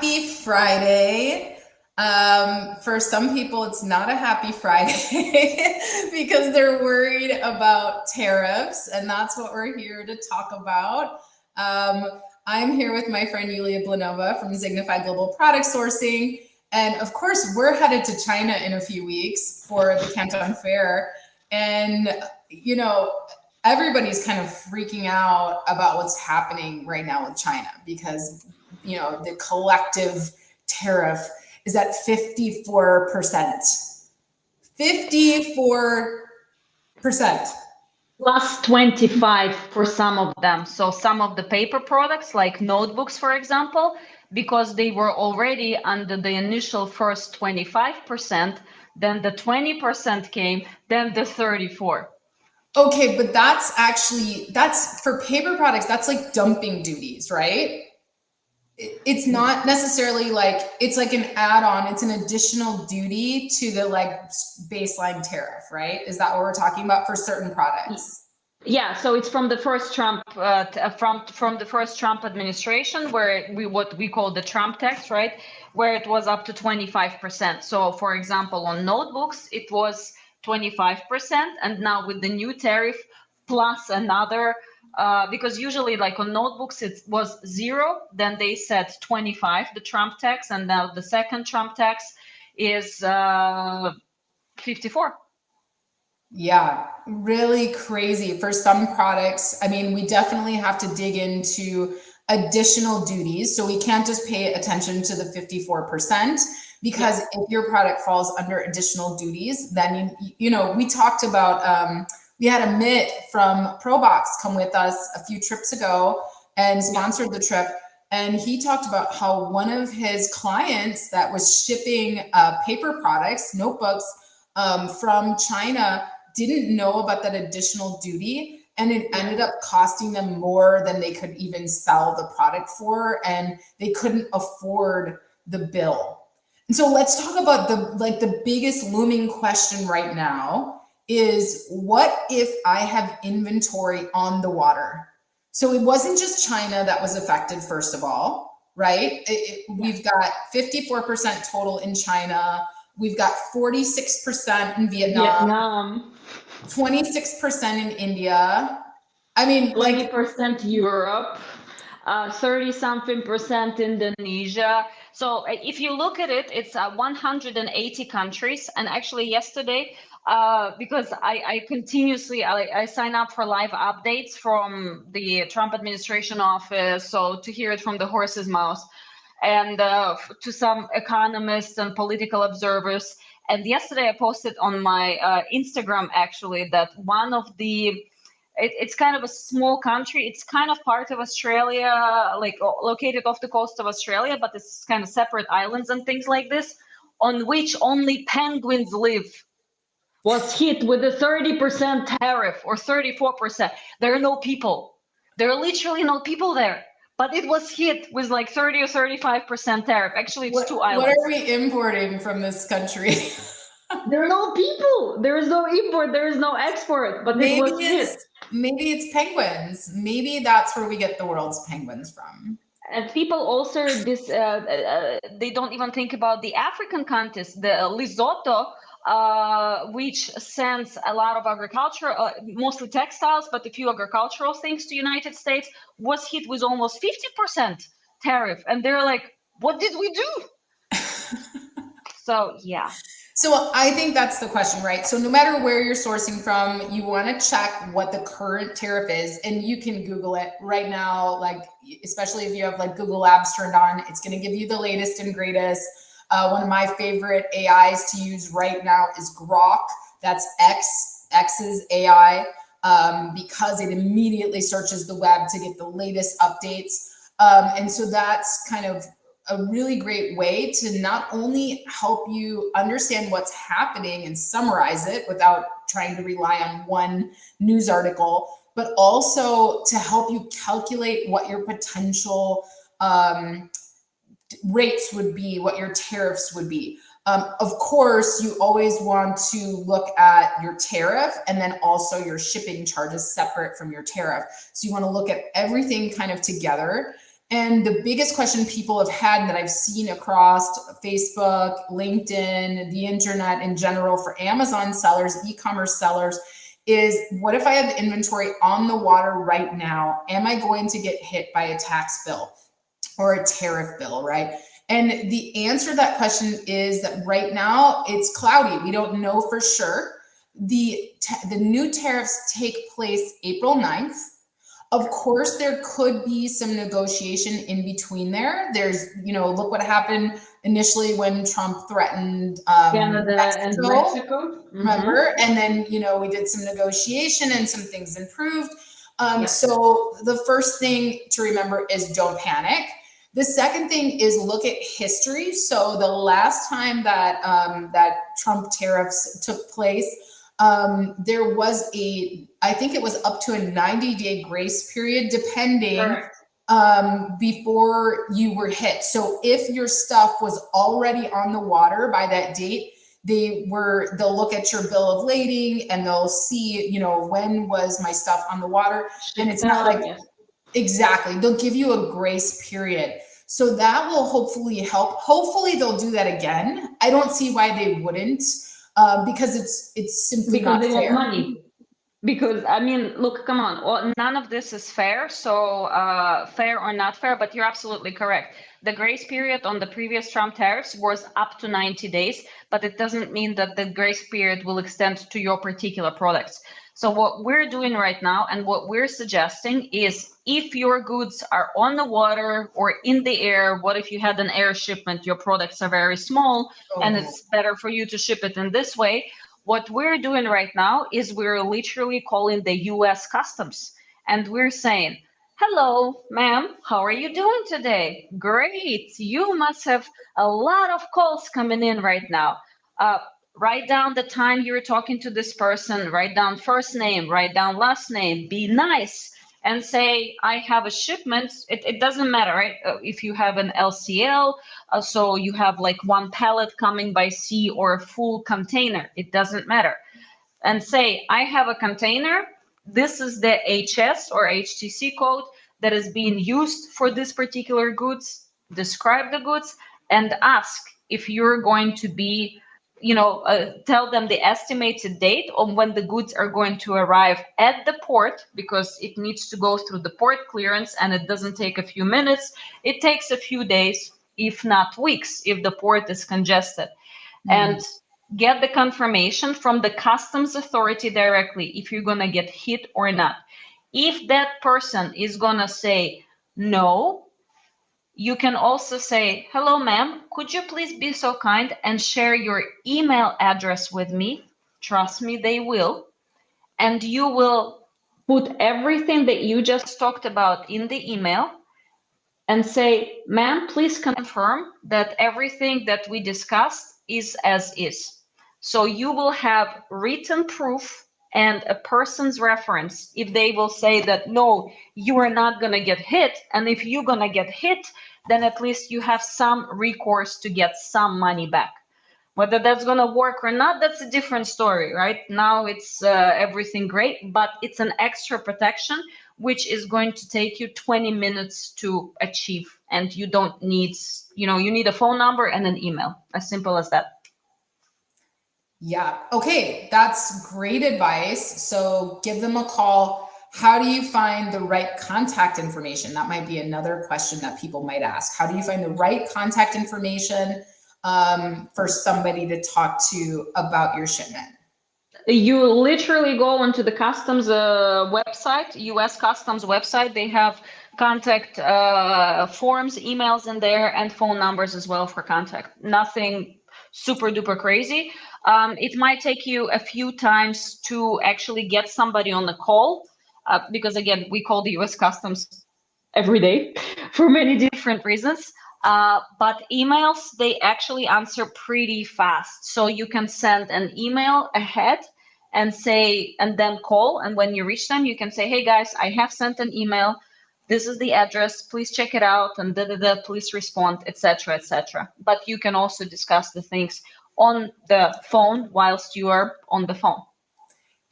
Happy Friday. For some people, it's not a happy Friday because they're worried about tariffs, and that's what we're here to talk about. I'm here with my friend Yuliya Blinova from Zignify Global Product Sourcing. And of course, we're headed to China in a few weeks for the Canton Fair. And, you know, everybody's kind of freaking out about what's happening right now with China because, you know, the collective tariff is at 54%. 54%. Plus 25 for some of them. So some of the paper products like notebooks, for example, because they were already under the initial first 25%, then the 20% came, then the 34. Okay, but that's for paper products, that's like dumping duties, right? It's not necessarily like, it's like an add-on, it's an additional duty to the like baseline tariff, right? Is that what we're talking about for certain products? Yeah, so it's from the first Trump from the first Trump administration, where what we call the Trump tax, right, where it was up to 25%. So, for example, on notebooks it was 25%, and now with the new tariff plus another, because usually like on notebooks it was 0, then they said 25, the Trump tax, and now the second Trump tax is 54. Yeah, really crazy for some products. I mean, we definitely have to dig into additional duties. So we can't just pay attention to the 54% because if your product falls under additional duties, then, you know, we talked about, we had Amit from ProBox come with us a few trips ago and sponsored the trip. And he talked about how one of his clients that was shipping paper products, notebooks from China, didn't know about that additional duty, and it ended up costing them more than they could even sell the product for, and they couldn't afford the bill. And so let's talk about the biggest looming question right now is, what if I have inventory on the water? So it wasn't just China that was affected, first of all, right? We've got 54% total in China. We've got 46% in Vietnam. 26% in India. I mean, 20% Europe, 30-something% Indonesia. So if you look at it, it's 180 countries. And actually yesterday, because I continuously sign up for live updates from the Trump administration office, so to hear it from the horse's mouth, and to some economists and political observers. And yesterday I posted on my Instagram actually that one of the, it's kind of a small country. It's kind of part of Australia, like located off the coast of Australia, but it's kind of separate islands and things like this, on which only penguins live, was hit with a 30% tariff or 34%. There are no people. There are literally no people there. But it was hit with like 30 or 35% tariff. Actually, it's 2 islands. What are we importing from this country? There are no people. There is no import. There is no export. But maybe it was hit. Maybe it's penguins. Maybe that's where we get the world's penguins from. And people also they don't even think about the African countries. The Lesotho, which sends a lot of agriculture, mostly textiles, but a few agricultural things to United States, was hit with almost 50% tariff. And they're like, what did we do? So, yeah. So I think that's the question, right? So no matter where you're sourcing from, you want to check what the current tariff is, and you can Google it right now, like, especially if you have like Google Labs turned on, it's going to give you the latest and greatest. One of my favorite AIs to use right now is Grok. That's X's AI, because it immediately searches the web to get the latest updates. And so that's kind of a really great way to not only help you understand what's happening and summarize it without trying to rely on one news article, but also to help you calculate what your potential rates would be, what your tariffs would be. Of course, you always want to look at your tariff and then also your shipping charges separate from your tariff. So you want to look at everything kind of together. And the biggest question people have had that I've seen across Facebook, LinkedIn, the internet in general for Amazon sellers, e-commerce sellers, is what if I have inventory on the water right now? Am I going to get hit by a tax bill or a tariff bill, right? And the answer to that question is that right now it's cloudy. We don't know for sure. The new tariffs take place April 9th. Of course, there could be some negotiation in between there. There's, look what happened initially when Trump threatened Canada and Mexico. Remember? And then, we did some negotiation and some things improved. Yes. So the first thing to remember is don't panic. The second thing is look at history. So the last time that that Trump tariffs took place, there was I think it was up to a 90-day grace period, depending before you were hit. So if your stuff was already on the water by that date, they'll look at your bill of lading and they'll see, when was my stuff on the water? And it's not like, exactly, they'll give you a grace period. So that will hopefully help. Hopefully they'll do that again. I don't see why they wouldn't, because it's simply not fair. They want money. Because, look, come on, none of this is fair. So fair or not fair, but you're absolutely correct. The grace period on the previous Trump tariffs was up to 90 days, but it doesn't mean that the grace period will extend to your particular products. So what we're doing right now and what we're suggesting is if your goods are on the water or in the air, what if you had an air shipment, your products are very small and it's better for you to ship it in this way. What we're doing right now is we're literally calling the US Customs and we're saying, hello, ma'am, how are you doing today? Great. You must have a lot of calls coming in right now. Write down the time you're talking to this person, write down first name, write down last name, be nice and say, I have a shipment. It doesn't matter, right? If you have an LCL, so you have like one pallet coming by sea or a full container, it doesn't matter. And say, I have a container. This is the HS or HTC code that is being used for this particular goods, describe the goods and ask if you're going to be, tell them the estimated date on when the goods are going to arrive at the port, because it needs to go through the port clearance and it doesn't take a few minutes. It takes a few days, if not weeks, if the port is congested. And get the confirmation from the customs authority directly if you're going to get hit or not. If that person is going to say no, you can also say, hello, ma'am, could you please be so kind and share your email address with me? Trust me, they will. And you will put everything that you just talked about in the email and say, ma'am, please confirm that everything that we discussed is as is. So you will have written proof and a person's reference if they will say that, no, you are not going to get hit. And if you're going to get hit, then at least you have some recourse to get some money back. Whether that's going to work or not, that's a different story, right? Now it's everything great, but it's an extra protection, which is going to take you 20 minutes to achieve. And you don't need, you need a phone number and an email, as simple as that. Yeah. Okay. That's great advice. So give them a call. How do you find the right contact information? That might be another question that people might ask. How do you find the right contact information for somebody to talk to about your shipment? You literally go onto the customs website, US Customs website. They have contact forms, emails in there, and phone numbers as well for contact. Nothing super duper crazy. It might take you a few times to actually get somebody on the call because, again, we call the US Customs every day for many different reasons. But emails, they actually answer pretty fast. So you can send an email ahead and say, and then call. And when you reach them, you can say, hey guys, I have sent an email. This is the address. Please check it out. And please respond, etc., etc. But you can also discuss the things on the phone whilst you are on the phone.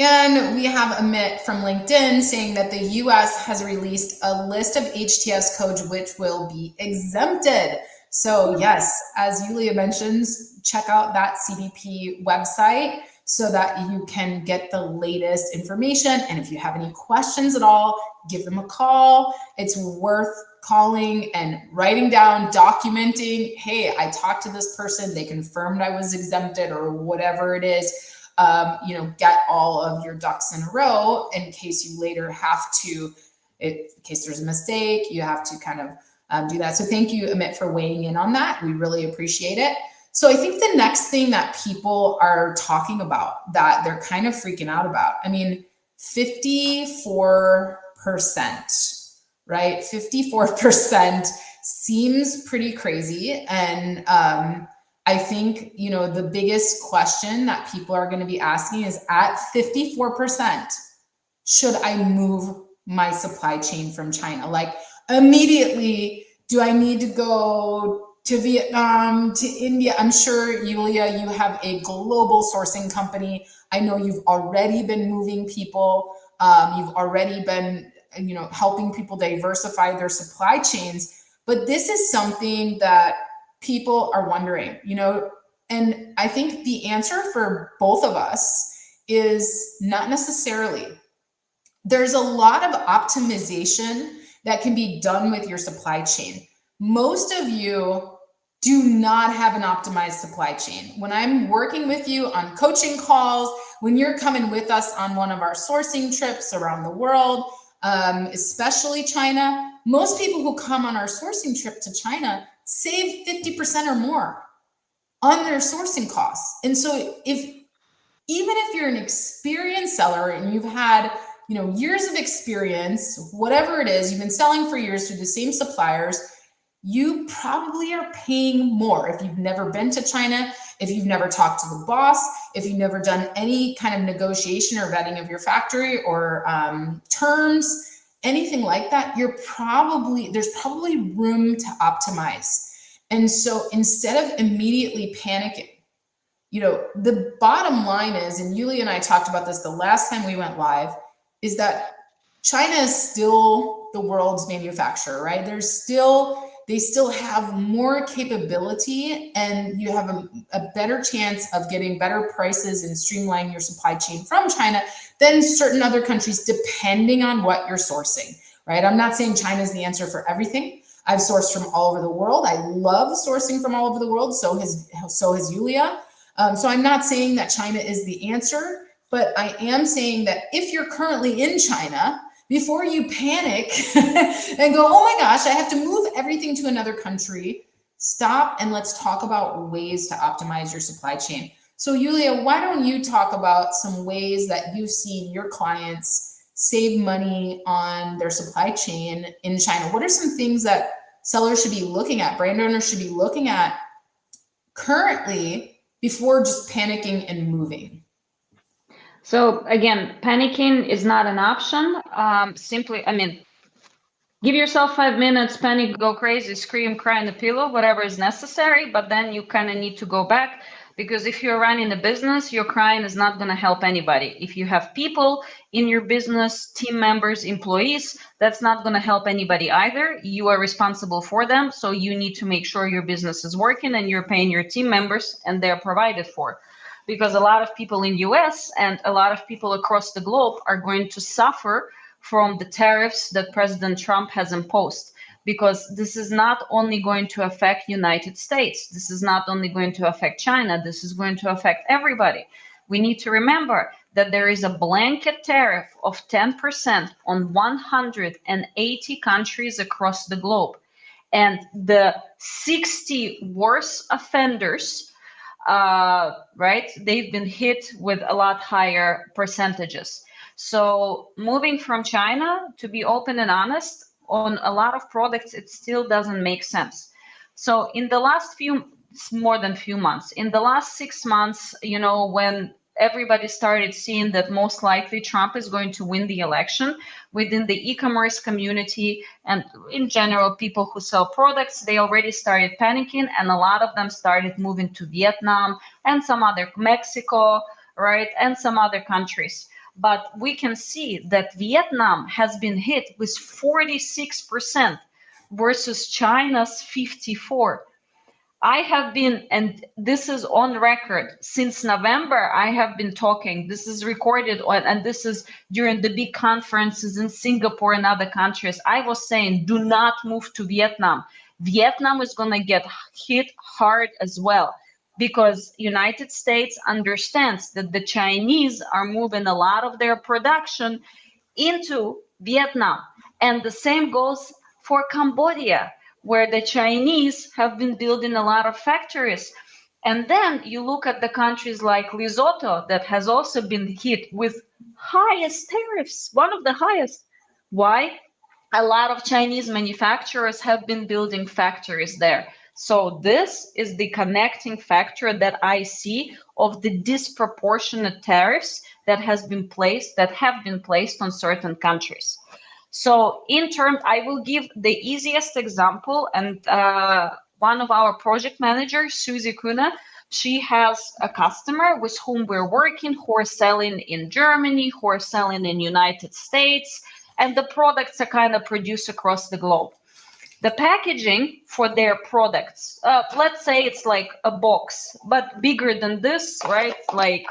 And we have Amit from LinkedIn saying that the US has released a list of HTS codes which will be exempted. So yes, as Yuliya mentions, check out that CBP website so that you can get the latest information. And if you have any questions at all, give them a call. It's worth calling and writing down, documenting, hey, I talked to this person, they confirmed I was exempted or whatever it is. Get all of your ducks in a row in case you later have to, in case there's a mistake, you have to kind of do that. So thank you, Amit, for weighing in on that. We really appreciate it. So I think the next thing that people are talking about that they're kind of freaking out about, I mean, 54%, right? 54% seems pretty crazy. And I think, the biggest question that people are going to be asking is at 54%, should I move my supply chain from China? Like immediately, do I need to go to Vietnam, to India? I'm sure, Yuliya, you have a global sourcing company. I know you've already been moving people. You've already been, helping people diversify their supply chains. But this is something that people are wondering, and I think the answer for both of us is not necessarily. There's a lot of optimization that can be done with your supply chain. Most of you do not have an optimized supply chain. When I'm working with you on coaching calls, when you're coming with us on one of our sourcing trips around the world, especially China, most people who come on our sourcing trip to China save 50% or more on their sourcing costs. And so even if you're an experienced seller and you've had, years of experience, whatever it is, you've been selling for years through the same suppliers, you probably are paying more if you've never been to China, if you've never talked to the boss, if you've never done any kind of negotiation or vetting of your factory or terms, anything like that. There's probably room to optimize. And so instead of immediately panicking, the bottom line is, and Yuliya and I talked about this the last time we went live, is that China is still the world's manufacturer, right? They still have more capability, and you have a better chance of getting better prices and streamlining your supply chain from China than certain other countries, depending on what you're sourcing, right? I'm not saying China is the answer for everything. I've sourced from all over the world. I love sourcing from all over the world. So has Yuliya. So I'm not saying that China is the answer, but I am saying that if you're currently in China, before you panic and go, oh my gosh, I have to move everything to another country, stop and let's talk about ways to optimize your supply chain. So Yuliya, why don't you talk about some ways that you've seen your clients save money on their supply chain in China? What are some things that sellers should be looking at, brand owners should be looking at currently before just panicking and moving? So again, panicking is not an option. Give yourself 5 minutes, panic, go crazy, scream, cry in the pillow, whatever is necessary. But then you kind of need to go back, because if you're running a business, your crying is not going to help anybody. If you have people in your business, team members, employees, that's not going to help anybody either. You are responsible for them. So you need to make sure your business is working and you're paying your team members and they're provided for. Because a lot of people in US and a lot of people across the globe are going to suffer from the tariffs that President Trump has imposed, because this is not only going to affect United States, this is not only going to affect China, this is going to affect everybody. We need to remember that there is a blanket tariff of 10% on 180 countries across the globe. And the 60 worst offenders, they've been hit with a lot higher percentages. So moving from China, to be open and honest, on a lot of products, it still doesn't make sense. So in the last more than few months, in the last 6 months, when everybody started seeing that most likely Trump is going to win the election, within the e-commerce community and in general, people who sell products, they already started panicking, and a lot of them started moving to Vietnam and some other Mexico, right, and some other countries. But we can see that Vietnam has been hit with 46% versus China's 54. I have been, and this is on record, since November, I have been talking, this is recorded, and this is during the big conferences in Singapore and other countries. I was saying, do not move to Vietnam. Vietnam is going to get hit hard as well, because United States understands that the Chinese are moving a lot of their production into Vietnam. And the same goes for Cambodia, where the Chinese have been building a lot of factories. And then you look at the countries like Lesotho that has also been hit with highest tariffs, one of the highest. Why? A lot of Chinese manufacturers have been building factories there. So this is the connecting factor that I see of the disproportionate tariffs that have been placed on certain countries. So in terms, I will give the easiest example, and one of our project managers, Susie Kuna, she has a customer with whom we're working who are selling in Germany, who are selling in United States, and the products are kind of produced across the globe. The packaging for their products, let's say it's like a box, but bigger than this, right? Like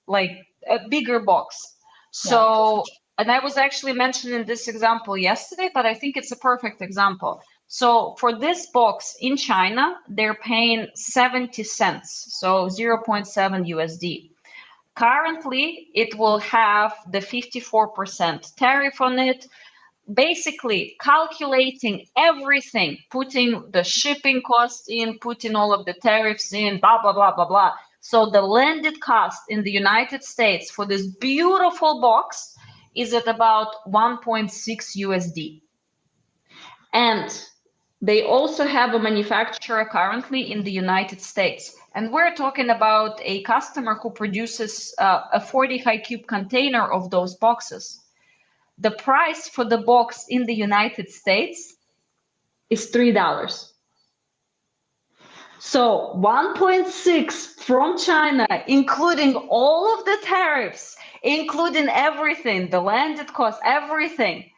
a bigger box. So, and I was actually mentioning this example yesterday, but I think it's a perfect example. So for this box in China, they're paying 70 cents, so 0.7 USD. Currently, it will have the 54% tariff on it, basically calculating everything, putting the shipping costs in, putting all of the tariffs in, blah, blah, blah, blah, blah. So the landed cost in the United States for this beautiful box is at about 1.6 USD. And they also have a manufacturer currently in the United States. And we're talking about a customer who produces a 45 cube container of those boxes. The price for the box in the United States is $3. So 1.6 from China, including all of the tariffs, including everything, the landed cost, everything,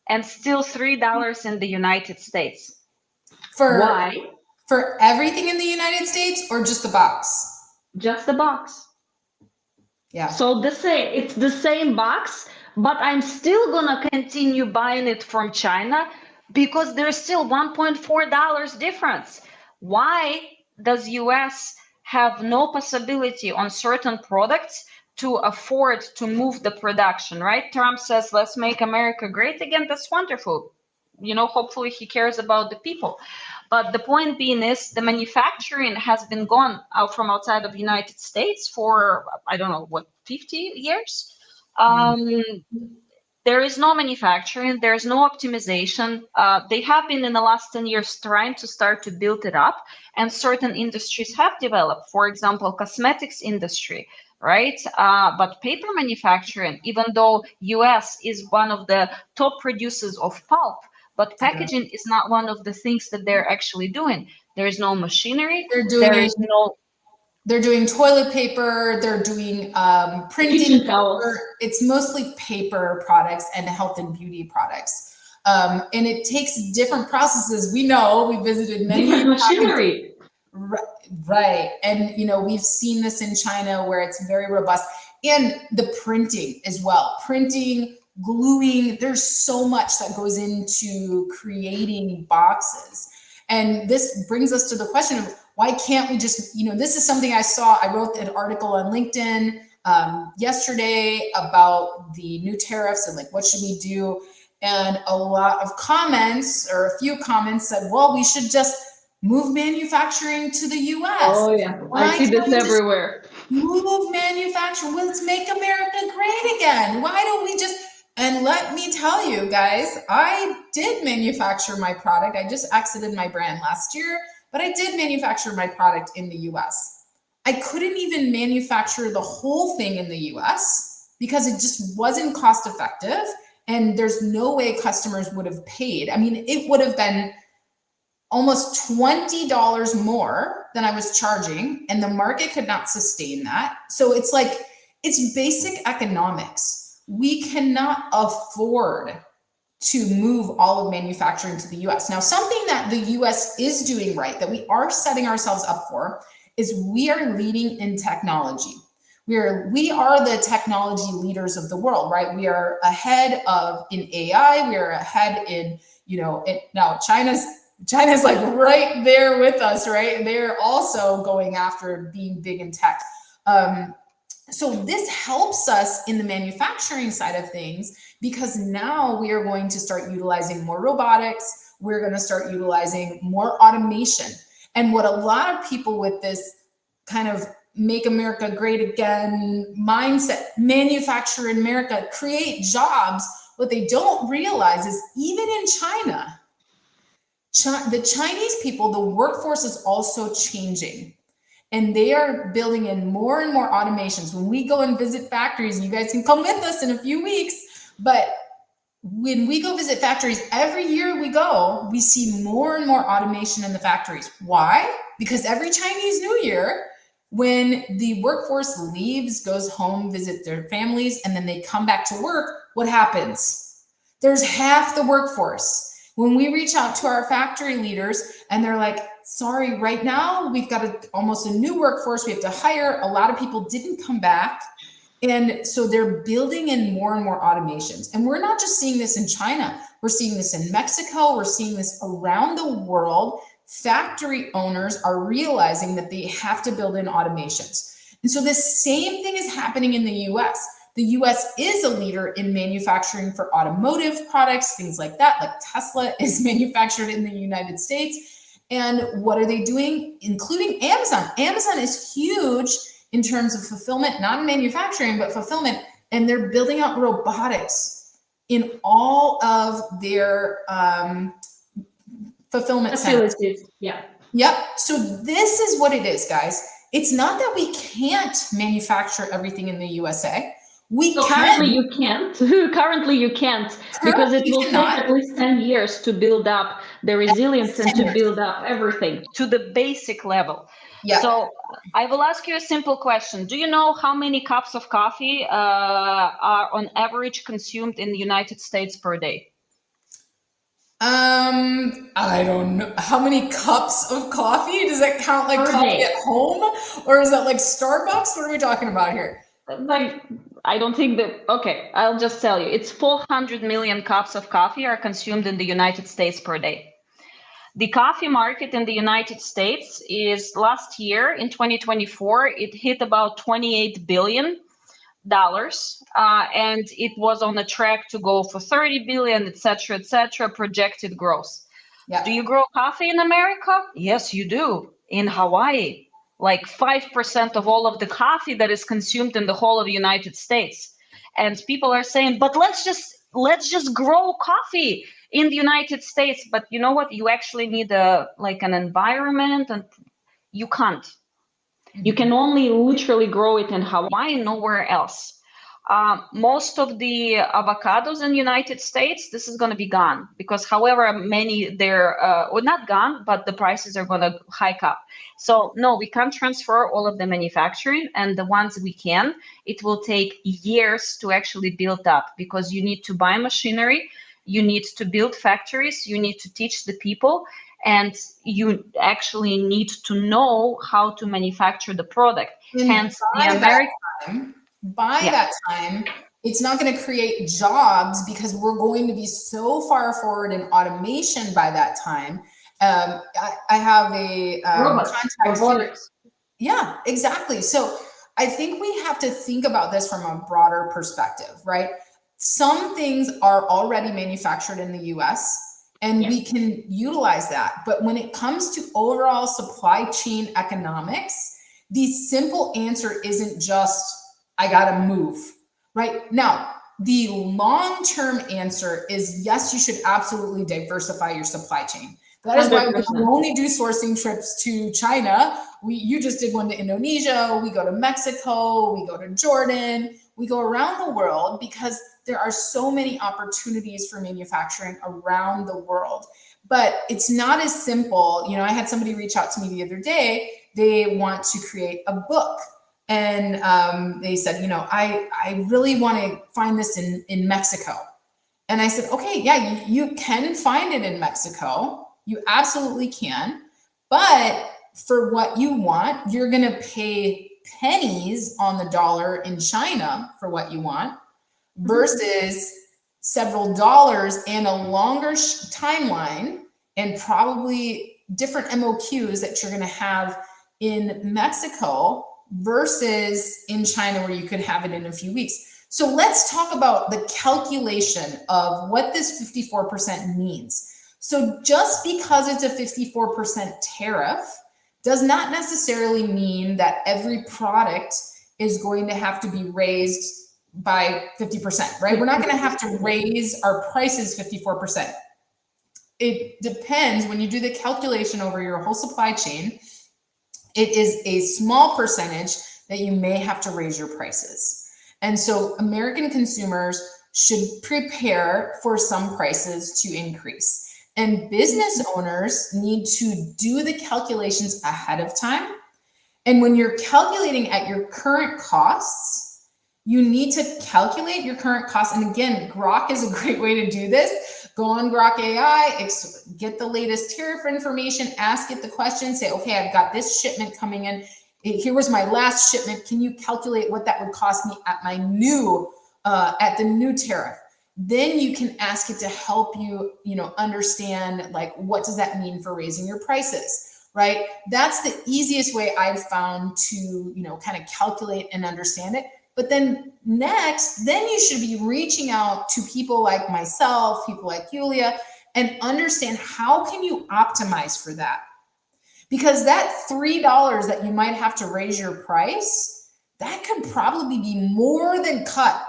and still $3 in the United States. Why? For everything in the United States or just the box? Just the box. Yeah. So it's the same box, but I'm still gonna continue buying it from China because there's still $1.4 difference. Why does US have no possibility on certain products to afford to move the production, right? Trump says, let's make America great again. That's wonderful. Hopefully he cares about the people. But the point being is the manufacturing has been gone out from outside of the United States for, I don't know, 50 years? There is no manufacturing, there's no optimization. They have been in the last 10 years trying to start to build it up, and certain industries have developed, for example, cosmetics industry, right? But paper manufacturing, even though US is one of the top producers of pulp, but packaging is not one of the things that they're actually doing. There is no machinery. They're doing toilet paper. They're doing printing paper. It's mostly paper products and health and beauty products. And it takes different processes. We know, we visited many machinery. Right. And, we've seen this in China where it's very robust. And the printing as well. Printing, gluing, there's so much that goes into creating boxes. And this brings us to the question of why can't we just, this is something I wrote an article on LinkedIn yesterday about the new tariffs and what should we do? And a lot of comments, or a few comments, said, well, we should just move manufacturing to the US. Oh yeah, I see this everywhere. Move manufacturing. Let's make America great again. Why don't we just... And let me tell you guys, I did manufacture my product. I just exited my brand last year, but I did manufacture my product in the US. I couldn't even manufacture the whole thing in the US because it just wasn't cost effective. And there's no way customers would have paid. I mean, it would have been almost $20 more than I was charging, and the market could not sustain that. So it's like, It's basic economics. We cannot afford to move all of manufacturing to the US. Now, something that the US is doing right, that we are setting ourselves up for, is we are leading in technology. We are the technology leaders of the world, right? We are ahead in AI. We are ahead in, now China's like right there with us, right? They're also going after being big in tech. So this helps us in the manufacturing side of things, because now we are going to start utilizing more robotics. We're going to start utilizing more automation. And what a lot of people with this kind of make America great again mindset, manufacture in America, create jobs, what they don't realize is even in China, the Chinese people, the workforce is also changing. And they are building in more and more automations. When we go and visit factories, and you guys can come with us in a few weeks, but when we go visit factories, every year we go, we see more and more automation in the factories. Why? Because every Chinese New Year, when the workforce leaves, goes home, visit their families, and then they come back to work, what happens? There's half the workforce. When we reach out to our factory leaders and they're like, sorry, right now we've got almost a new workforce. We have to hire. A lot of people didn't come back. And so they're building in more and more automations. And we're not just seeing this in China. We're seeing this in Mexico. We're seeing this around the world. Factory owners are realizing that they have to build in automations. And so the same thing is happening in the US. The US is a leader in manufacturing for automotive products, things like that, like Tesla is manufactured in the United States. And what are they doing? Including Amazon. Amazon is huge in terms of fulfillment, not in manufacturing, but fulfillment. And they're building out robotics in all of their fulfillment centers. Yeah. Yep. So this is what it is, guys. It's not that we can't manufacture everything in the USA. Currently you can't. Currently you can't, because it will take at least 10 years to build up the resilience and to build up everything to the basic level. Yeah. So I will ask you a simple question. Do you know how many cups of coffee are on average consumed in the United States per day? I don't know. How many cups of coffee? Does that count like coffee at home? Or is that like Starbucks? What are we talking about here? Like, I don't think that, okay, I'll just tell you. It's 400 million cups of coffee are consumed in the United States per day. The coffee market in the United States is last year in 2024, it hit about $28 billion. And it was on a track to go for 30 billion, et cetera, projected growth. Yeah. Do you grow coffee in America? Yes, you do. In Hawaii, like 5% of all of the coffee that is consumed in the whole of the United States. And people are saying, but let's just grow coffee in the United States. But you know what? You actually need an environment, and you can't. You can only literally grow it in Hawaii, nowhere else. Most of the avocados in the United States, this is going to be gone, because however many they're, or not gone, but the prices are going to hike up. So no, we can't transfer all of the manufacturing, and the ones we can, it will take years to actually build up, because you need to buy machinery, you need to build factories, you need to teach the people, and you actually need to know how to manufacture the product. And hence by that time, it's not going to create jobs, because we're going to be so far forward in automation by that time. I have a contact. Yeah, exactly. So I think we have to think about this from a broader perspective, right? Some things are already manufactured in the US, and we can utilize that. But when it comes to overall supply chain economics, the simple answer isn't just, I gotta move, right? Now, the long-term answer is yes, you should absolutely diversify your supply chain. That is 100%. Why we only do sourcing trips to China. You just did one to Indonesia, we go to Mexico, we go to Jordan, we go around the world, because there are so many opportunities for manufacturing around the world. But it's not as simple. I had somebody reach out to me the other day. They want to create a book And they said, I really want to find this in Mexico. And I said, okay, yeah, you can find it in Mexico. You absolutely can. But for what you want, you're going to pay pennies on the dollar in China for what you want versus several dollars and a longer timeline and probably different MOQs that you're going to have in Mexico versus in China where you could have it in a few weeks. So let's talk about the calculation of what this 54% means. So just because it's a 54% tariff does not necessarily mean that every product is going to have to be raised by 50%, right? We're not going to have to raise our prices 54%. It depends when you do the calculation over your whole supply chain. It is a small percentage that you may have to raise your prices. And so American consumers should prepare for some prices to increase. And business owners need to do the calculations ahead of time. And when you're calculating at your current costs, you need to calculate your current costs. And again, Grok is a great way to do this. Go on Grok AI, get the latest tariff information, ask it the question, say, okay, I've got this shipment coming in. Here was my last shipment. Can you calculate what that would cost me at my new, at the new tariff? Then you can ask it to help you, understand like, what does that mean for raising your prices, right? That's the easiest way I've found to, kind of calculate and understand it. But then next, then you should be reaching out to people like myself, people like Yuliya, and understand how can you optimize for that? Because that $3 that you might have to raise your price, that could probably be more than cut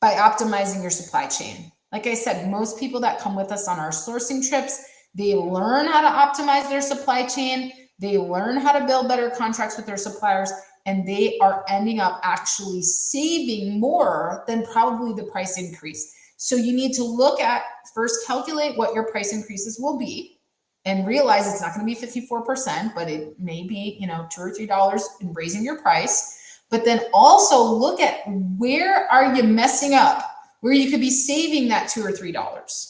by optimizing your supply chain. Like I said, most people that come with us on our sourcing trips, they learn how to optimize their supply chain. They learn how to build better contracts with their suppliers, and they are ending up actually saving more than probably the price increase. So you need to look at, first calculate what your price increases will be and realize it's not going to be 54%, but it may be, $2 or $3 in raising your price. But then also look at where are you messing up, where you could be saving that $2 or $3.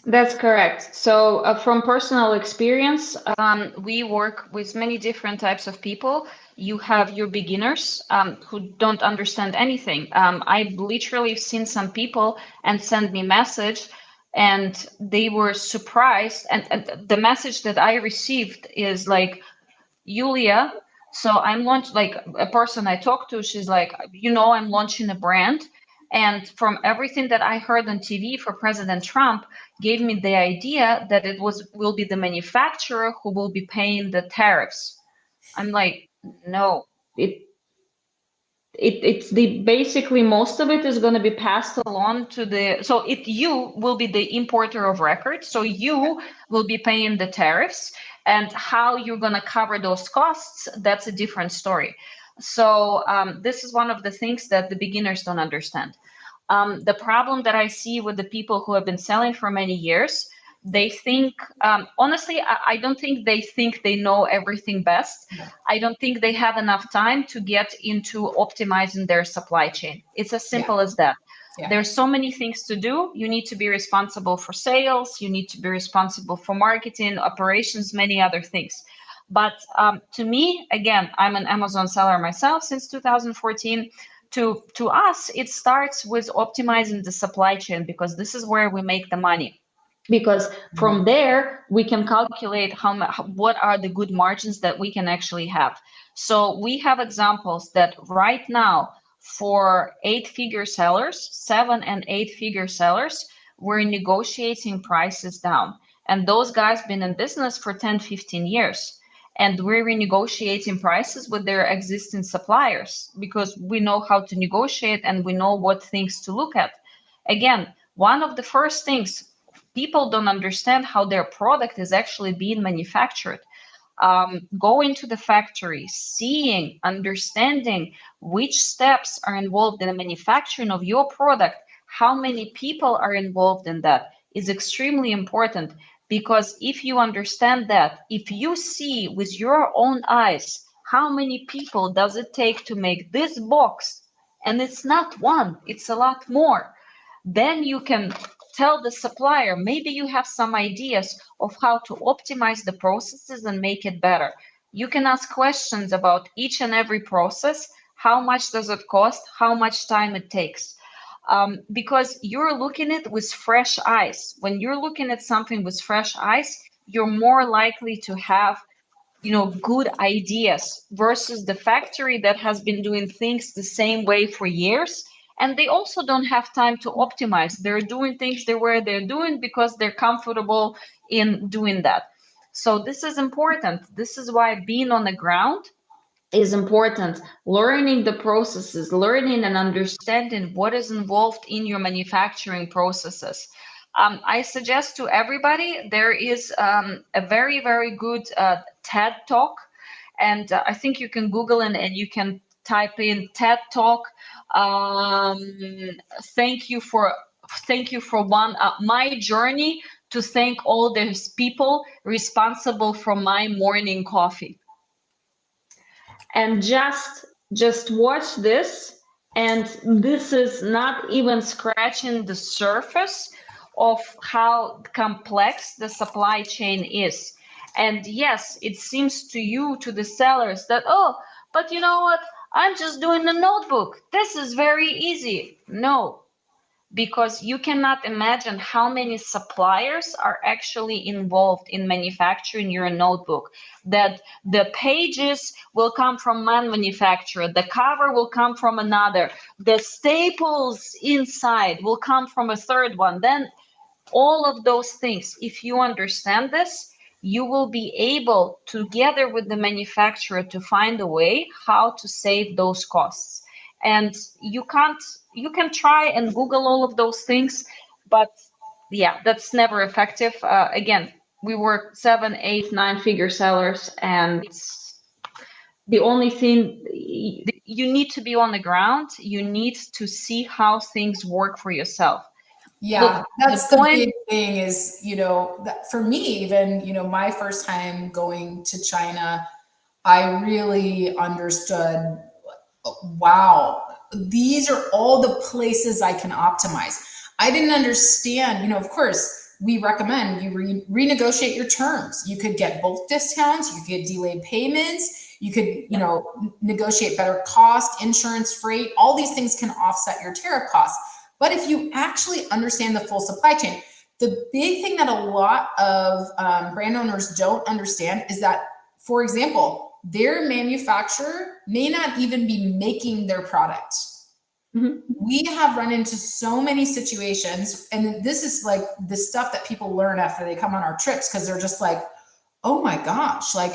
That's correct. So from personal experience, we work with many different types of people. You have your beginners who don't understand anything. I literally have seen some people and send me message and they were surprised. And the message that I received is like, Yuliya, so I'm like a person I talked to, she's like, I'm launching a brand. And from everything that I heard on TV for President Trump gave me the idea that will be the manufacturer who will be paying the tariffs. I'm like, no, it's basically most of it is going to be passed along to so you will be the importer of record. So you will be paying the tariffs, and how you're going to cover those costs, that's a different story. So this is one of the things that the beginners don't understand. The problem that I see with the people who have been selling for many years, they think, honestly, I don't think they know everything best. I don't think they have enough time to get into optimizing their supply chain. It's as simple as that. Yeah. There's so many things to do. You need to be responsible for sales. You need to be responsible for marketing, operations, many other things. But to me, again, I'm an Amazon seller myself since 2014. To us, it starts with optimizing the supply chain, because this is where we make the money. Because from there, we can calculate what are the good margins that we can actually have. So we have examples that right now for 8-figure sellers, 7 and 8-figure sellers, we're negotiating prices down. And those guys been in business for 10, 15 years. And we're renegotiating prices with their existing suppliers because we know how to negotiate and we know what things to look at. Again, one of the first things, people don't understand how their product is actually being manufactured. Going to the factory, seeing, understanding which steps are involved in the manufacturing of your product, how many people are involved in that is extremely important. Because if you understand that, if you see with your own eyes how many people does it take to make this box? And it's not one, it's a lot more. Then you can tell the supplier, maybe you have some ideas of how to optimize the processes and make it better. You can ask questions about each and every process. How much does it cost? How much time it takes? Because you're looking at it with fresh eyes. When you're looking at something with fresh eyes, you're more likely to have good ideas versus the factory that has been doing things the same way for years, and they also don't have time to optimize. They're doing things the way they're doing because they're comfortable in doing that. So this is important. This is why being on the ground is important. Learning the processes, learning and understanding what is involved in your manufacturing processes. I suggest to everybody, there is a very, very good TED Talk, and I think you can Google it and you can type in TED Talk. Thank you for my journey to thank all those people responsible for my morning coffee. And just watch this, and this is not even scratching the surface of how complex the supply chain is. And yes, it seems to you, to the sellers, that, oh, but you know what, I'm just doing a notebook, this is very easy. No, because you cannot imagine how many suppliers are actually involved in manufacturing your notebook. That the pages will come from one manufacturer, the cover will come from another, the staples inside will come from a third one. Then all of those things, if you understand this, you will be able, together with the manufacturer, to find a way how to save those costs. And you can try and Google all of those things, but yeah, that's never effective. Again, we work 7, 8, 9-figure sellers, and it's the only thing, you need to be on the ground. You need to see how things work for yourself. Yeah, Look, that's the big thing is, that for me, even, my first time going to China, I really understood, wow, these are all the places I can optimize. I didn't understand, of course, we recommend you renegotiate your terms. You could get bulk discounts, you could get delayed payments, you could, negotiate better cost, insurance, freight, all these things can offset your tariff costs. But if you actually understand the full supply chain, the big thing that a lot of brand owners don't understand is that, for example, their manufacturer may not even be making their product. Mm-hmm. We have run into so many situations, and this is like the stuff that people learn after they come on our trips, because they're just like, oh my gosh, like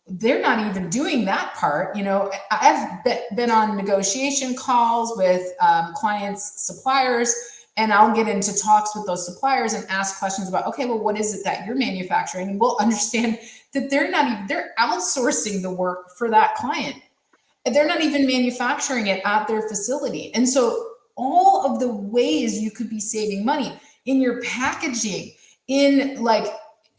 they're not even doing that part. I've been on negotiation calls with clients, suppliers, and I'll get into talks with those suppliers and ask questions about, okay, well, what is it that you're manufacturing? And we'll understand that they're outsourcing the work for that client. They're not even manufacturing it at their facility. And so all of the ways you could be saving money in your packaging, in like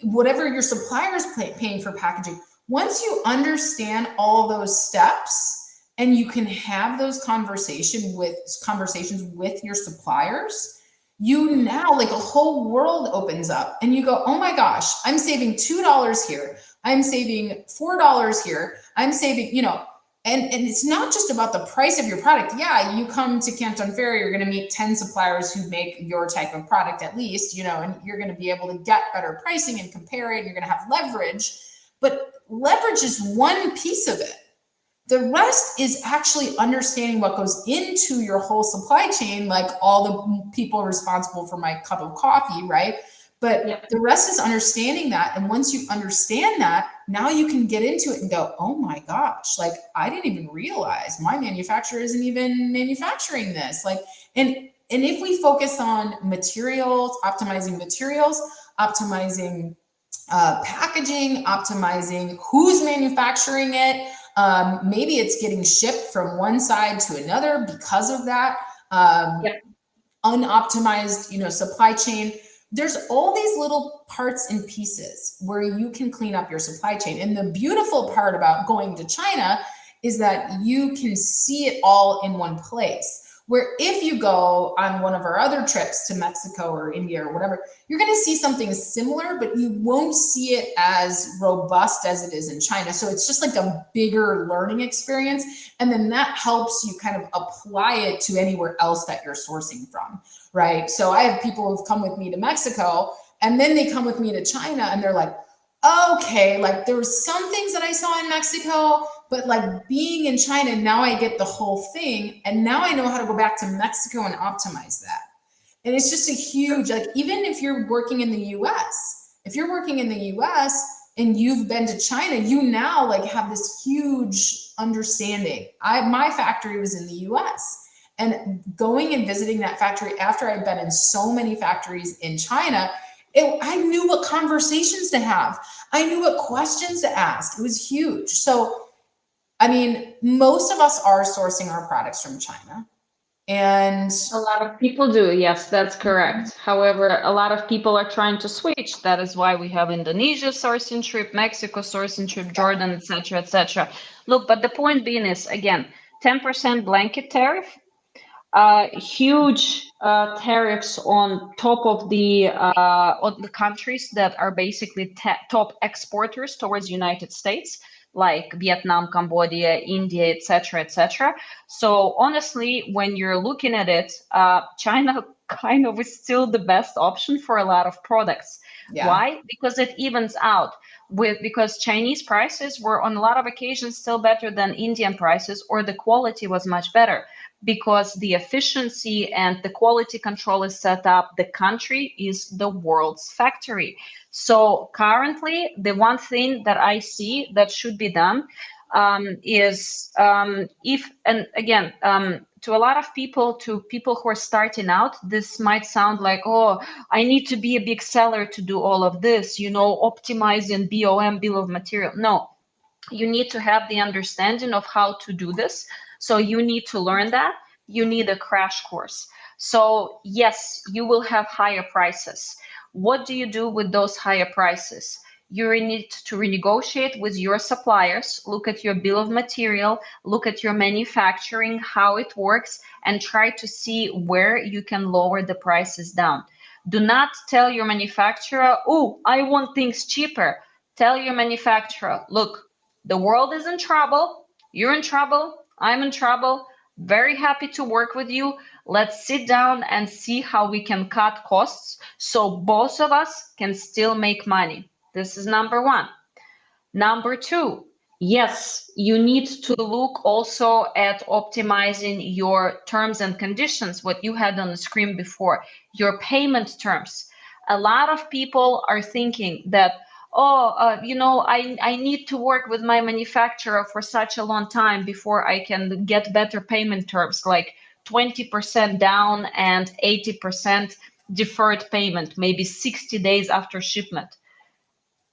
whatever your supplier is paying for packaging, once you understand all those steps and you can have those conversations with your suppliers, you now, like, a whole world opens up and you go, oh my gosh, I'm saving $2 here. I'm saving $4 here. I'm saving, and it's not just about the price of your product. Yeah, you come to Canton Fair, you're going to meet 10 suppliers who make your type of product at least, and you're going to be able to get better pricing and compare it. You're going to have leverage. But leverage is one piece of it. The rest is actually understanding what goes into your whole supply chain, like all the people responsible for my cup of coffee, right? But the rest is understanding that. And once you understand that, now you can get into it and go, oh my gosh, like I didn't even realize my manufacturer isn't even manufacturing this. Like, and if we focus on materials, optimizing packaging, optimizing who's manufacturing it. Maybe it's getting shipped from one side to another because of that unoptimized, supply chain. there's all these little parts and pieces where you can clean up your supply chain. And the beautiful part about going to China is that you can see it all in one place. Where if you go on one of our other trips to Mexico or India or whatever, you're going to see something similar, but you won't see it as robust as it is in China. So it's just like a bigger learning experience. And then that helps you kind of apply it to anywhere else that you're sourcing from, right? So I have people who've come with me to Mexico and then they come with me to China and they're like, okay, like there were some things that I saw in Mexico, but like being in China, now I get the whole thing. And now I know how to go back to Mexico and optimize that. And it's just a huge, like, even if you're working in the US, if you're working in the US and you've been to China, you now like have this huge understanding. My factory was in the US, and going and visiting that factory after I've been in so many factories in China, I knew what conversations to have. I knew what questions to ask. It was huge. So, I mean, most of us are sourcing our products from China. And a lot of people do. Yes, that's correct. However, a lot of people are trying to switch. That is why we have Indonesia sourcing trip, Mexico sourcing trip, Jordan, etc., etc. Look, but the point being is, again, 10% blanket tariff, huge tariffs on top of the countries that are basically top exporters towards United States, like Vietnam, Cambodia, India, etc., etc. So honestly, when you're looking at it, China kind of is still the best option for a lot of products. Yeah. Why? Because it evens out. Because Chinese prices were on a lot of occasions still better than Indian prices, or the quality was much better. Because the efficiency and the quality control is set up, the country is the world's factory. So currently, the one thing that I see that should be done is to a lot of people, to people who are starting out, this might sound like, oh, I need to be a big seller to do all of this, optimizing BOM, bill of material. No, you need to have the understanding of how to do this. So you need to learn that. You need a crash course. So yes, you will have higher prices. What do you do with those higher prices? You need to renegotiate with your suppliers, look at your bill of material, look at your manufacturing, how it works, and try to see where you can lower the prices down. Do not tell your manufacturer, oh, I want things cheaper. Tell your manufacturer, look, the world is in trouble. You're in trouble. I'm in trouble. Very happy to work with you. Let's sit down and see how we can cut costs so both of us can still make money. This is number one. Number two, yes, you need to look also at optimizing your terms and conditions, what you had on the screen before, your payment terms. A lot of people are thinking that, I need to work with my manufacturer for such a long time before I can get better payment terms, like 20% down and 80% deferred payment, maybe 60 days after shipment.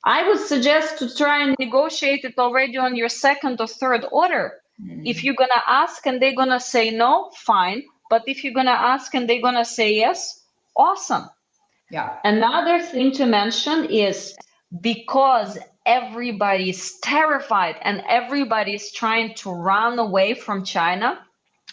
I would suggest to try and negotiate it already on your second or third order. If you're going to ask and they're going to say no, fine. But if you're going to ask and they're going to say yes, awesome. Yeah. Another thing to mention is, because everybody's terrified and everybody's trying to run away from China,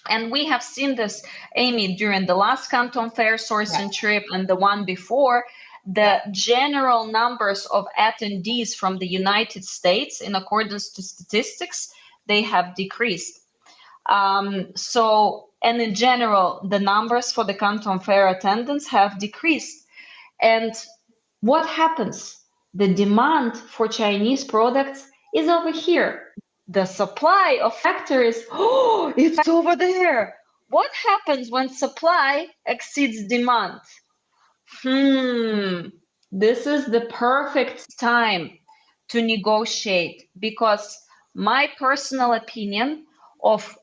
and we have seen this, Amy, during the last Canton Fair sourcing trip and the one before, the general numbers of attendees from the United States, in accordance to statistics, they have decreased. And in general, the numbers for the Canton Fair attendance have decreased. And what happens? The demand for Chinese products is over here. The supply of factories, it's over there. What happens when supply exceeds demand? This is the perfect time to negotiate, because my personal opinion of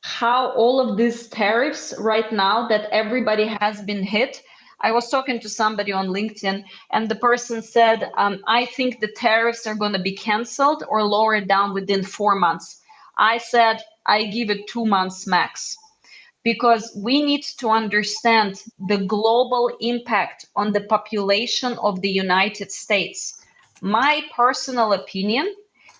how all of these tariffs right now that everybody has been hit, I was talking to somebody on LinkedIn and the person said, I think the tariffs are going to be canceled or lowered down within 4 months. I said, I give it 2 months max. because we need to understand the global impact on the population of the United States. My personal opinion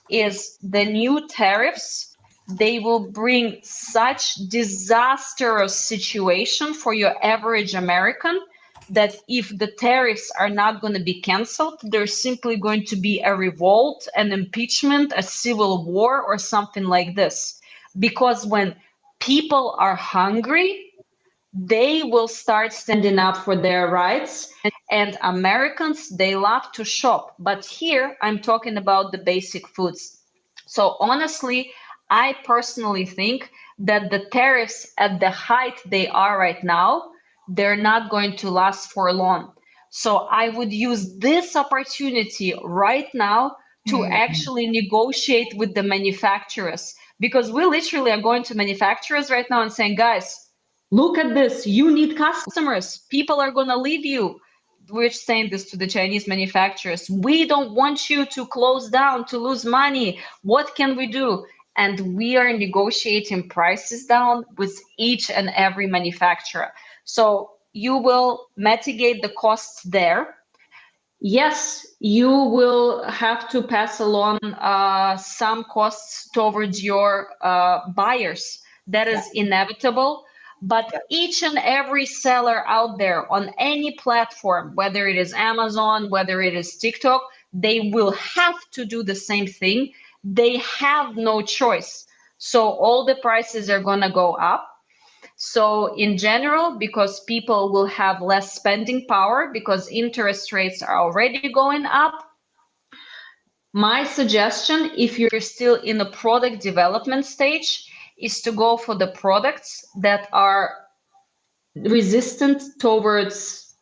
is the new tariffs, they will bring such disastrous situation for your average American that if the tariffs are not going to be canceled, there's simply going to be a revolt, an impeachment, a civil war, or something like this. Because when people are hungry, they will start standing up for their rights. And Americans, they love to shop. But here I'm talking about the basic foods. So honestly, I personally think that the tariffs at the height they are right now, they're not going to last for long. So I would use this opportunity right now to actually negotiate with the manufacturers, because we literally are going to manufacturers right now and saying, guys, look at this, you need customers, people are going to leave you. We're saying this to the Chinese manufacturers. We don't want you to close down, to lose money. What can we do? And we are negotiating prices down with each and every manufacturer. So you will mitigate the costs there. Yes, you will have to pass along some costs towards your buyers. That is inevitable. But each and every seller out there on any platform, whether it is Amazon, whether it is TikTok, they will have to do the same thing. They have no choice. So all the prices are going to go up. So in general, because people will have less spending power because interest rates are already going up, my suggestion, if you're still in the product development stage, is to go for the products that are resistant towards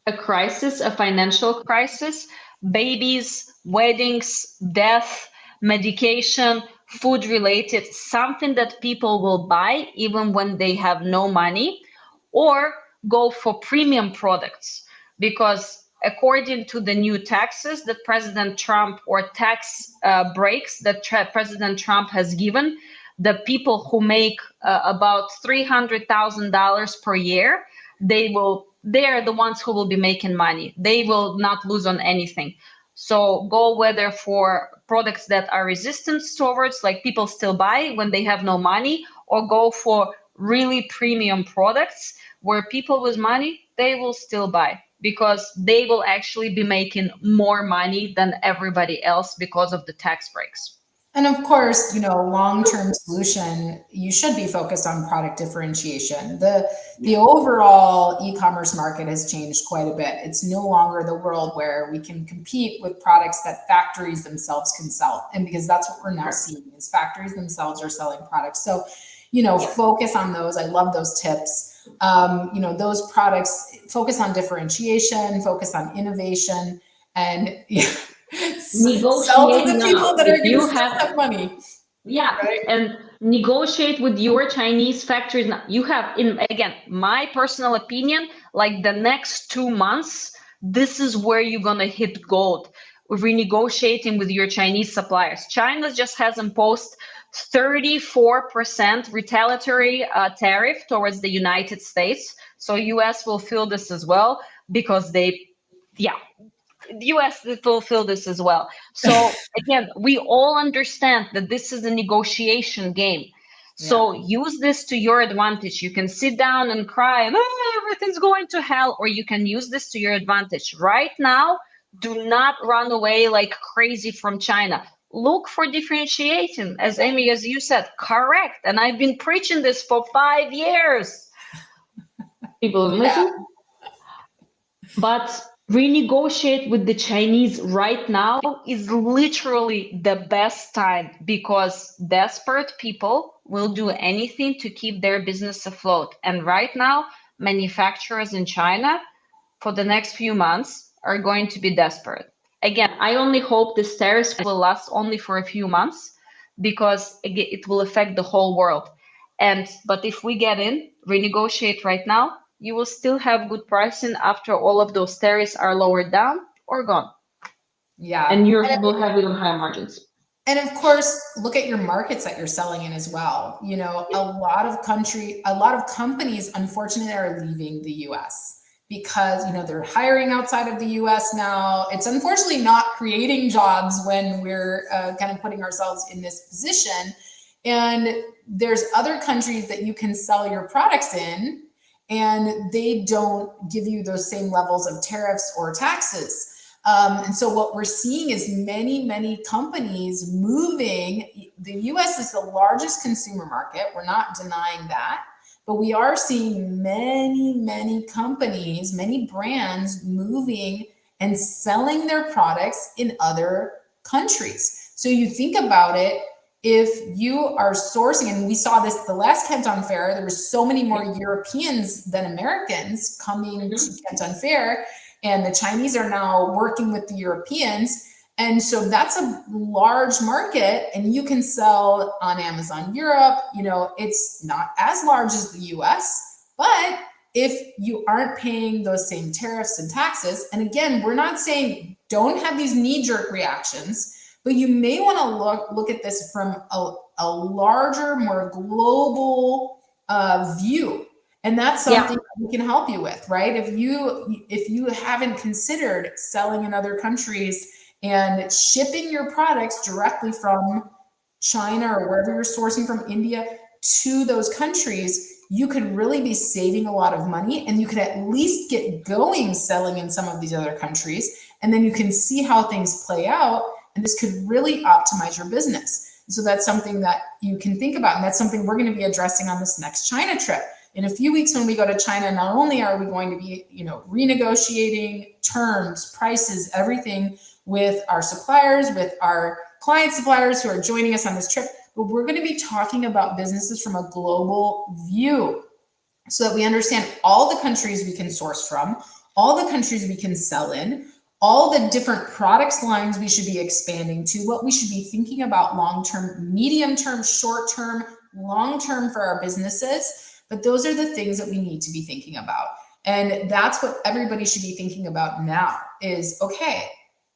a crisis, a financial crisis, babies, weddings, death, medication, food related, something that people will buy even when they have no money, or go for premium products. Because according to the new taxes that President Trump, or tax breaks that President Trump has given, the people who make about $300,000 per year, they're the ones who will be making money. They will not lose on anything. So go whether for products that are resistant towards, like people still buy when they have no money, or go for really premium products where people with money, they will still buy, because they will actually be making more money than everybody else because of the tax breaks. And of course, long-term solution, you should be focused on product differentiation. The overall e-commerce market has changed quite a bit. It's no longer the world where we can compete with products that factories themselves can sell. And because that's what we're now seeing, is factories themselves are selling products. So, focus on those. I love those tips. Those products, focus on differentiation, focus on innovation, and sell to the people that are going to have money. Yeah, right? And negotiate with your Chinese factories. Now, you have, again, my personal opinion, like the next 2 months, this is where you're going to hit gold. Renegotiating with your Chinese suppliers. China just has imposed 34% retaliatory tariff towards the United States. So US will feel this as well, because the US will feel this as well. So again, we all understand that this is a negotiation game. So use this to your advantage. You can sit down and cry and everything's going to hell, or you can use this to your advantage. Right now, do not run away like crazy from China. Look for differentiation, as Amy, as you said, correct. And I've been preaching this for 5 years. People listen. But renegotiate with the Chinese right now is literally the best time, because desperate people will do anything to keep their business afloat. And right now, manufacturers in China for the next few months are going to be desperate. Again, I only hope this tariffs will last only for a few months, because it will affect the whole world. But if we get in, renegotiate right now, you will still have good pricing after all of those tariffs are lowered down or gone. Yeah. And you will have even higher margins. And of course, look at your markets that you're selling in as well. You know, a lot of companies, unfortunately, are leaving the US because, you know, they're hiring outside of the US now. It's unfortunately not creating jobs when we're kind of putting ourselves in this position. And there's other countries that you can sell your products in, and they don't give you those same levels of tariffs or taxes. And so what we're seeing is many companies moving. The US is the largest consumer market. We're not denying that. But we are seeing many companies, many brands moving and selling their products in other countries. So you think about it, if you are sourcing, and we saw this the last Canton Fair, there were so many more Europeans than Americans coming to Canton Fair, and the Chinese are now working with the Europeans. And so that's a large market, and you can sell on Amazon Europe. You know, it's not as large as the US, but if you aren't paying those same tariffs and taxes, and again, we're not saying don't have these knee-jerk reactions, but you may want to look at this from a larger, more global view. And that's something we can help you with, right? If you haven't considered selling in other countries and shipping your products directly from China or wherever you're sourcing from, India, to those countries, you could really be saving a lot of money, and you could at least get going selling in some of these other countries. And then you can see how things play out. And this could really optimize your business. So that's something that you can think about. And that's something we're going to be addressing on this next China trip. In a few weeks when we go to China, not only are we going to be, you know, renegotiating terms, prices, everything with our suppliers, with our client suppliers who are joining us on this trip, but we're going to be talking about businesses from a global view so that we understand all the countries we can source from, all the countries we can sell in, all the different products lines we should be expanding to, what we should be thinking about long-term, medium-term, short-term, long-term for our businesses. But those are the things that we need to be thinking about. And that's what everybody should be thinking about now is, okay,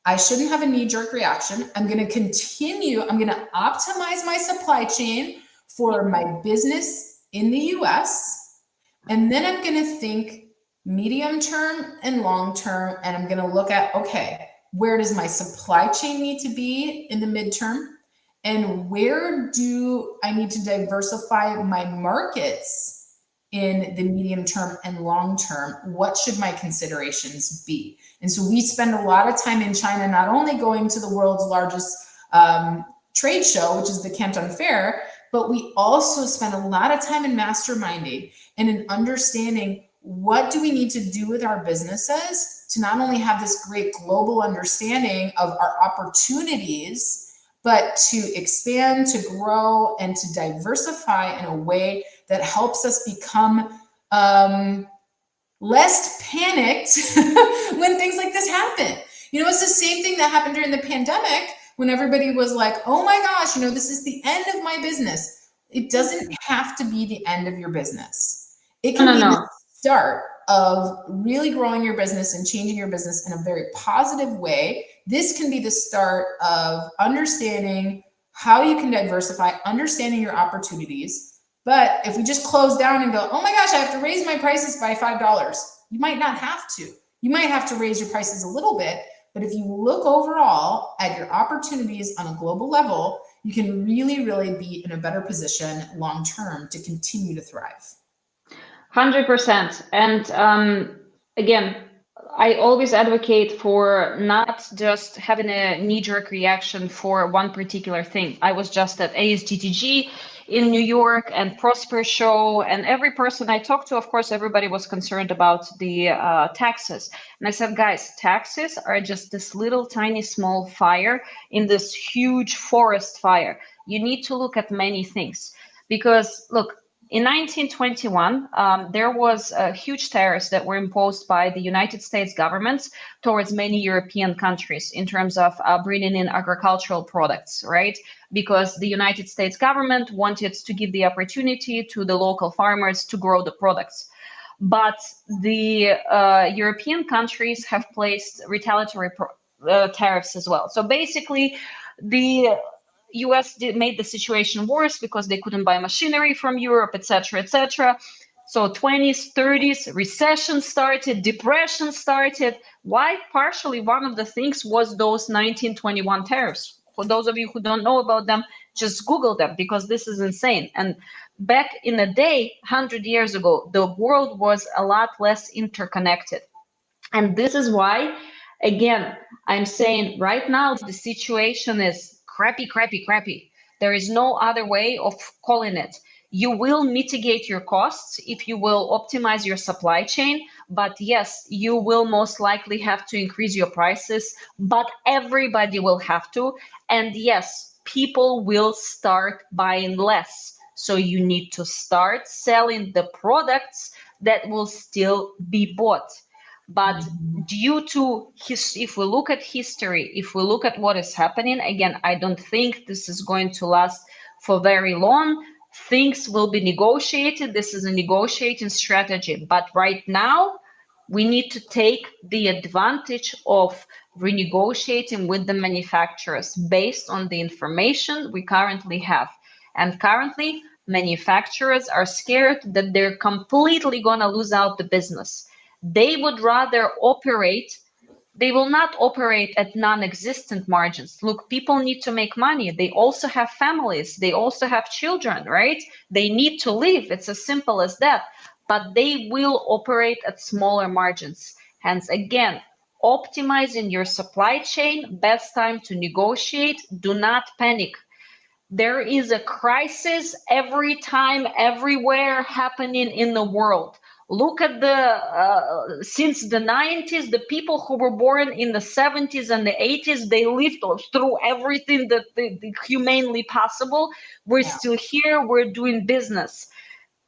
I shouldn't have a knee-jerk reaction. I'm going to continue. I'm going to optimize my supply chain for my business in the US. And then I'm going to think medium term and long term. And I'm going to look at, okay, where does my supply chain need to be in the midterm? And where do I need to diversify my markets in the medium term and long term? What should my considerations be? And so we spend a lot of time in China, not only going to the world's largest trade show, which is the Canton Fair, but we also spend a lot of time in masterminding and in understanding what do we need to do with our businesses to not only have this great global understanding of our opportunities, but to expand, to grow, and to diversify in a way that helps us become less panicked when things like this happen. You know, it's the same thing that happened during the pandemic when everybody was like, oh my gosh, you know, this is the end of my business. It doesn't have to be the end of your business. It can be the start of really growing your business and changing your business in a very positive way. This can be the start of understanding how you can diversify, understanding your opportunities. But if we just close down and go, oh my gosh, I have to raise my prices by $5, you might not have to. You might have to raise your prices a little bit. But if you look overall at your opportunities on a global level, you can really, really be in a better position long-term to continue to thrive. 100%. And again, I always advocate for not just having a knee-jerk reaction for one particular thing. I was just at ASGTG in New York and Prosper Show, and every person I talked to, of course, everybody was concerned about the taxes. And I said, guys, taxes are just this little tiny small fire in this huge forest fire. You need to look at many things because, look, in 1921, there was huge tariffs that were imposed by the United States governments towards many European countries in terms of bringing in agricultural products, right? Because the United States government wanted to give the opportunity to the local farmers to grow the products. But the European countries have placed retaliatory tariffs as well. So basically, the US made the situation worse because they couldn't buy machinery from Europe, etc., etc. So 20s, 30s, recession started, depression started. Why? Partially, one of the things was those 1921 tariffs. For those of you who don't know about them, just Google them, because this is insane. And back in the day, 100 years ago, the world was a lot less interconnected. And this is why, again, I'm saying right now the situation is crappy, crappy, crappy. There is no other way of calling it. You will mitigate your costs if you will optimize your supply chain. But yes, you will most likely have to increase your prices, but everybody will have to. And yes, people will start buying less. So you need to start selling the products that will still be bought. But due to if we look at history, if we look at what is happening, again, I don't think this is going to last for very long. Things will be negotiated. This is a negotiating strategy. But right now, we need to take the advantage of renegotiating with the manufacturers based on the information we currently have. And currently, manufacturers are scared that they're completely going to lose out the business. They would rather operate, they will not operate at non-existent margins. Look, people need to make money. They also have families. They also have children, right? They need to live. It's as simple as that. But they will operate at smaller margins. Hence, again, optimizing your supply chain, best time to negotiate. Do not panic. There is a crisis every time, everywhere happening in the world. Look at since the 90s, the people who were born in the 70s and the 80s, they lived through everything that humanly possible. We're still here, we're doing business.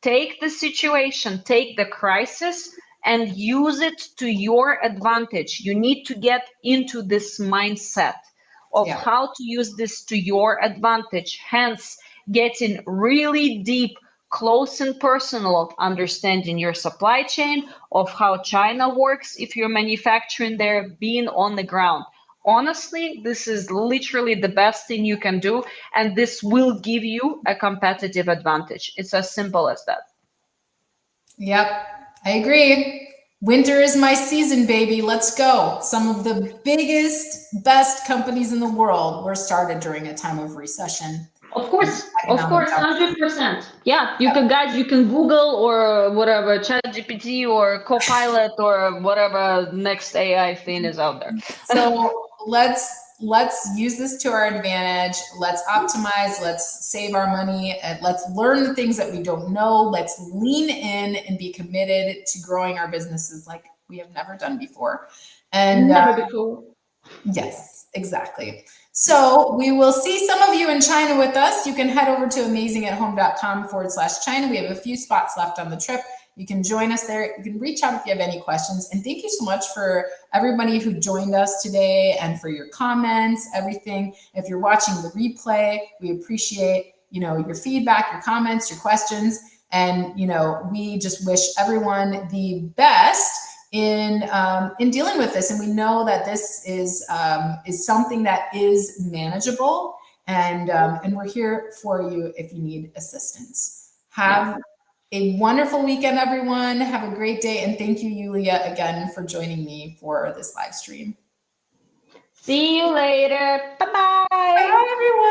Take the situation, take the crisis, and use it to your advantage. You need to get into this mindset of how to use this to your advantage, hence getting really deep, close and personal of understanding your supply chain, of how China works if you're manufacturing there, being on the ground. Honestly, this is literally the best thing you can do, and this will give you a competitive advantage. It's as simple as that. Yep, I agree. Winter is my season, baby. Let's go. Some of the biggest, best companies in the world were started during a time of recession. Of course, 100%. Yeah, you can, guys, you can Google or whatever, ChatGPT or Copilot or whatever next AI thing is out there. So let's use this to our advantage. Let's optimize, let's save our money, and let's learn the things that we don't know. Let's lean in and be committed to growing our businesses like we have never done before. And never before. Yes, exactly. So we will see some of you in China with us. You can head over to amazingathome.com/China. We have a few spots left on the trip. You can join us there. You can reach out if you have any questions. And thank you so much for everybody who joined us today and for your comments, everything. If you're watching the replay, we appreciate, your feedback, your comments, your questions. And, we just wish everyone the best in dealing with this. And we know that this is something that is manageable, and we're here for you if you need assistance. Have a wonderful weekend, everyone. Have a great day. And thank you, Yuliya, again for joining me for this live stream. See you later. Bye-bye. Bye, everyone.